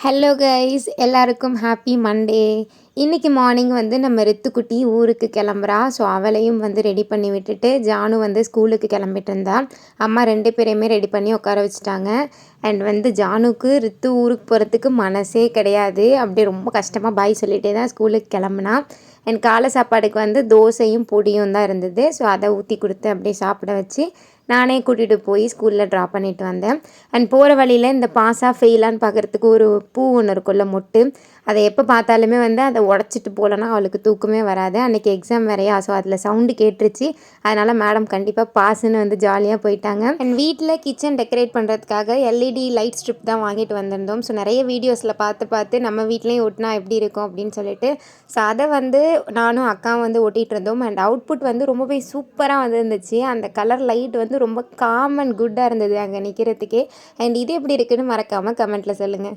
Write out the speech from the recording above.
Hello guys, எல்லாருக்கும் happy Monday. இன்றைக்கி morning வந்து நம்ம ரித்துக்குட்டி ஊருக்கு கிளம்புறா. ஸோ அவளையும் வந்து ரெடி பண்ணி விட்டுட்டு ஜானு வந்து ஸ்கூலுக்கு கிளம்பிட்டு இருந்தா. அம்மா 2 பேரையுமே ரெடி பண்ணி உட்கார வச்சுட்டாங்க. அண்ட் வந்து ஜானுக்கு ரித்து ஊருக்கு போகிறதுக்கு மனசே கிடையாது. அப்படியே ரொம்ப கஷ்டமாக பாய் சொல்லிகிட்டே தான் ஸ்கூலுக்கு கிளம்புனா. அண்ட் காலை சாப்பாடுக்கு வந்து தோசையும் பொடியும் தான் இருந்தது. ஸோ அதை ஊற்றி கொடுத்து அப்படியே சாப்பிட வச்சு நானே கூட்டிகிட்டு போய் ஸ்கூலில் ட்ராப் பண்ணிட்டு வந்தேன். அண்ட் போகிற வழியில் இந்த பாஸாக ஃபெயிலான்னு பார்க்குறதுக்கு ஒரு பூ ஒன்று இருக்குல்ல, மொட்டு, அதை எப்போ பார்த்தாலுமே வந்து அதை உடச்சிட்டு போகலன்னா அவளுக்கு தூக்கமே வராது. அன்றைக்கி எக்ஸாம் வேறையா, ஸோ அதில் சவுண்டு கேட்டுருச்சு. அதனால் மேடம் கண்டிப்பாக பாஸுன்னு வந்து ஜாலியாக போயிட்டாங்க. அண்ட் வீட்டில் கிச்சன் டெக்கரேட் பண்ணுறதுக்காக எல்இடி லைட் ஸ்ட்ரிப் தான் வாங்கிட்டு வந்திருந்தோம். ஸோ நிறைய வீடியோஸில் பார்த்து நம்ம வீட்லேயும் ஒட்டினா எப்படி இருக்கும் அப்படின்னு சொல்லிட்டு, ஸோ அதை வந்து நானும் அக்காவும் வந்து ஒட்டிகிட்டு இருந்தோம். அண்ட் அவுட்புட் வந்து ரொம்பவே சூப்பராக வந்துருந்துச்சு. அந்த கலர் லைட் வந்து ரொம்ப காம் அண்ட் குட்டாக இருந்தது அங்கே நிற்கிறதுக்கே. அண்ட் இது எப்படி இருக்குன்னு மறக்காமல் கமெண்ட்டில் சொல்லுங்கள்.